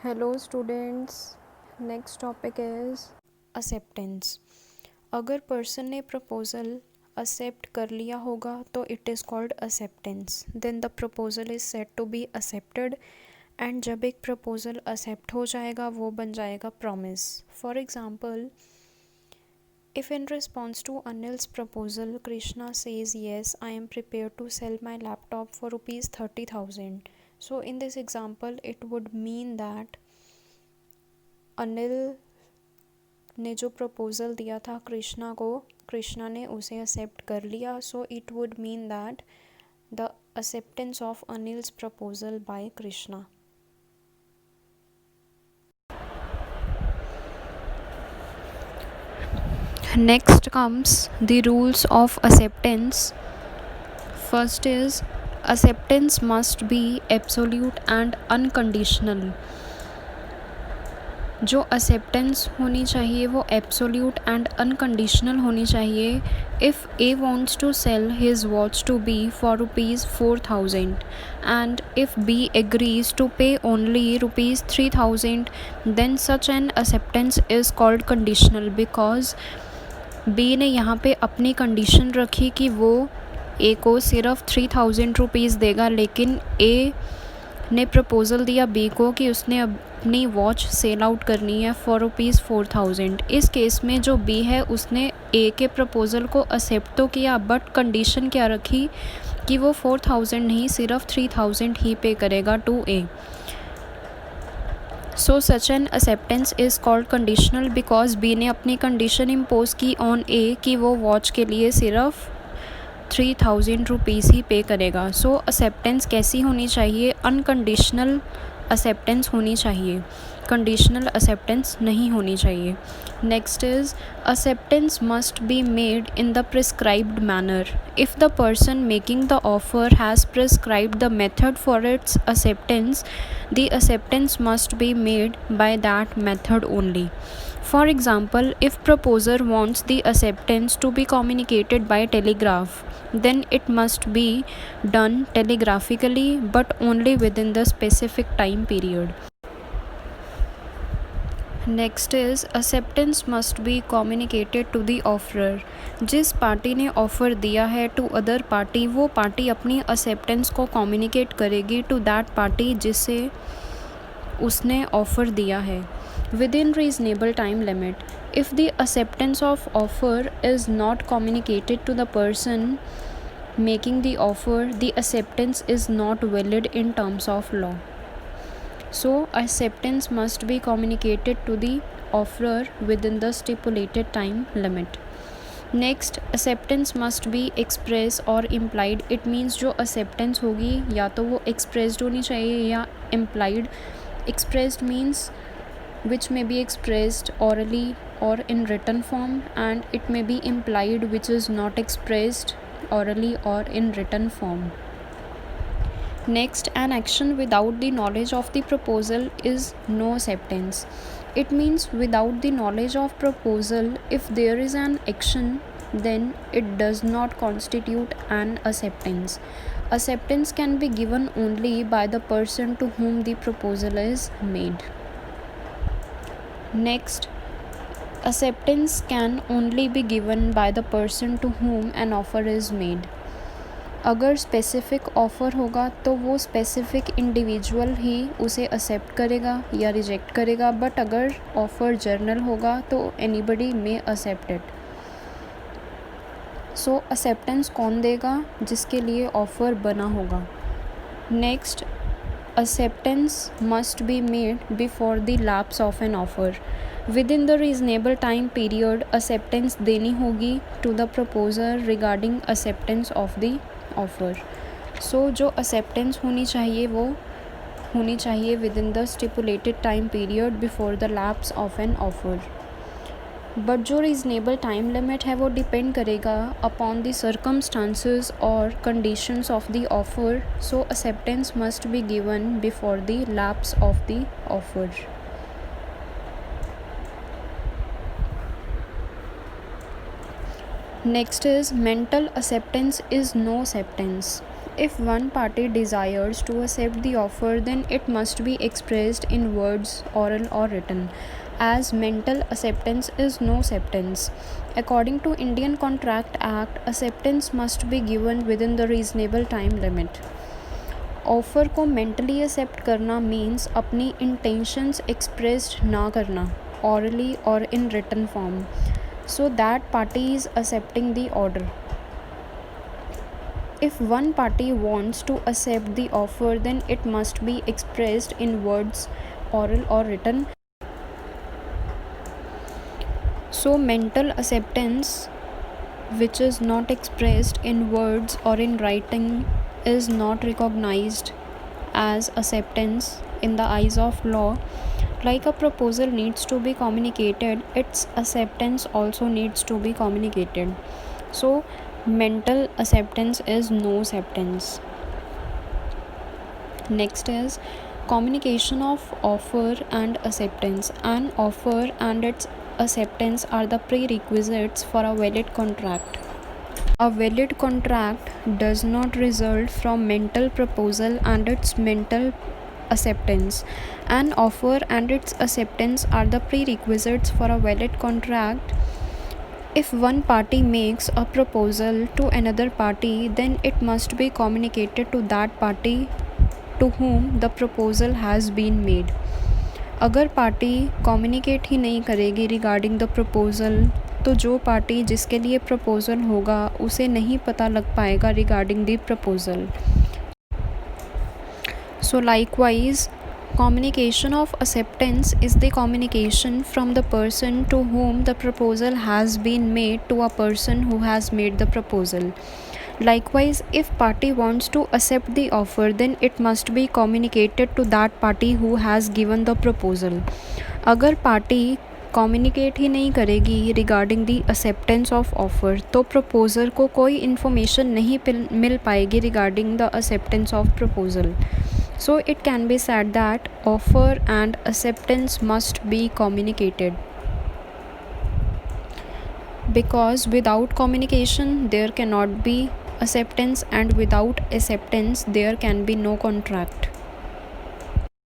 Hello students, next topic is acceptance. अगर person ने proposal accept कर लिया होगा तो it is called acceptance. Then the proposal is said to be accepted. And जब एक प्रपोज़ल एक्सेप्ट हो जाएगा वो बन जाएगा promise. For example, if in response to Anil's proposal, Krishna says yes, I am prepared to sell my laptop for rupees 30,000. So in this example, it would mean that Anil ने जो proposal दिया था कृष्णा को, कृष्णा ने उसे एक्सेप्ट कर लिया. So it would mean that the acceptance of Anil's proposal by Krishna. Next comes the rules of acceptance. First is acceptance must be absolute and unconditional. जो एक्सेप्टेंस होनी चाहिए वो एब्सोल्यूट एंड अनकंडीशनल होनी चाहिए. If A wants to sell his watch to B for rupees 4,000 and if B agrees to pay only rupees 3,000, then such an acceptance is called conditional, because B ने यहाँ पे अपनी condition रखी कि वो ए को सिर्फ 3,000 रुपीज़ देगा, लेकिन ए ने प्रपोज़ल दिया बी को कि उसने अपनी वॉच सेल आउट करनी है फॉर रुपीज़ 4,000. इस केस में जो बी है उसने ए के प्रपोज़ल को एक्सेप्ट तो किया, बट कंडीशन क्या रखी कि वो 4,000 नहीं सिर्फ 3,000 ही पे करेगा to A. So such an acceptance is called conditional because B ने अपनी कंडीशन इम्पोज की ऑन ए कि वो वॉच के लिए सिर्फ 3,000 रुपीज़ ही पे करेगा. सो एक्सेप्टेंस कैसी होनी चाहिए? अनकंडीशनल एक्सेप्टेंस होनी चाहिए, कंडीशनल एक्सेप्टेंस नहीं होनी चाहिए. Next is acceptance must be made in the prescribed manner. If the person making the offer has prescribed the method for its acceptance, the acceptance must be made by that method only. For example, if proposer wants the acceptance to be communicated by telegraph, then it must be done telegraphically but only within the specific time period. Next is acceptance must be communicated to the offerer. जिस party ने offer दिया है to other party, वो party अपनी acceptance को communicate करेगी to that party जिसे उसने ऑफ़र दिया है within reasonable time limit. If the acceptance of offer is not communicated to the person making the offer, the acceptance is not valid in terms of law. So acceptance must be communicated to the offerer within the stipulated time limit. Next, acceptance must be expressed or implied. It means जो acceptance होगी या तो वो expressed होनी चाहिए या implied. Expressed means which may be expressed orally or in written form, and it may be implied which is not expressed orally or in written form. Next, an action without the knowledge of the proposal is no acceptance. It means without the knowledge of proposal, if there is an action, then it does not constitute an acceptance. Acceptance can be given only by the person to whom the proposal is made. Next, acceptance can only be given by the person to whom an offer is made. अगर specific offer होगा तो वो specific individual ही उसे accept करेगा या reject करेगा, but अगर offer general होगा तो anybody may accept it. So acceptance कौन देगा? जिसके लिए ऑफ़र बना होगा. Next, acceptance must be made before the lapse of an offer. Within the reasonable time period, acceptance देनी होगी to the proposer regarding acceptance of the offer. So जो acceptance होनी चाहिए वो होनी चाहिए within the stipulated time period before the lapse of an offer. But जो reasonable time limit है वो डिपेंड करेगा अपॉन द सर्कमस्टांसेस और conditions of the offer. So acceptance must be given before the lapse of the offer. Next is mental acceptance is no acceptance. If one party desires to accept the offer, then it must be expressed in words, oral or written, as mental acceptance is no acceptance. According to Indian Contract Act, acceptance must be given within the reasonable time limit. Offer को mentally accept करना means अपनी intentions expressed ना करना orally or in written form, so that party is accepting the order. If one party wants to accept the offer, then it must be expressed in words, oral or written. So mental acceptance which is not expressed in words or in writing is not recognized as acceptance in the eyes of law. Like a proposal needs to be communicated, its acceptance also needs to be communicated. So mental acceptance is no acceptance. Next is communication of offer and acceptance. An offer and its acceptance are the prerequisites for a valid contract. A valid contract does not result from mental proposal and its mental acceptance. An offer and its acceptance are the prerequisites for a valid contract. If one party makes a proposal to another party, then it must be communicated to that party to whom the proposal has been made. अगर party communicate ही नहीं करेगी regarding the proposal, तो जो party जिसके लिए proposal होगा उसे नहीं पता लग पाएगा regarding the proposal. So likewise, communication of acceptance is the communication from the person to whom the proposal has been made to a person who has made the proposal. Likewise, if party wants to accept the offer, then it must be communicated to that party who has given the proposal. अगर party communicate ही नहीं करेगी regarding the acceptance of offer, तो प्रपोज़र को कोई information नहीं मिल पाएगी regarding the acceptance of proposal. So it can be said that offer and acceptance must be communicated, because without communication there cannot be acceptance, and without acceptance there can be no contract.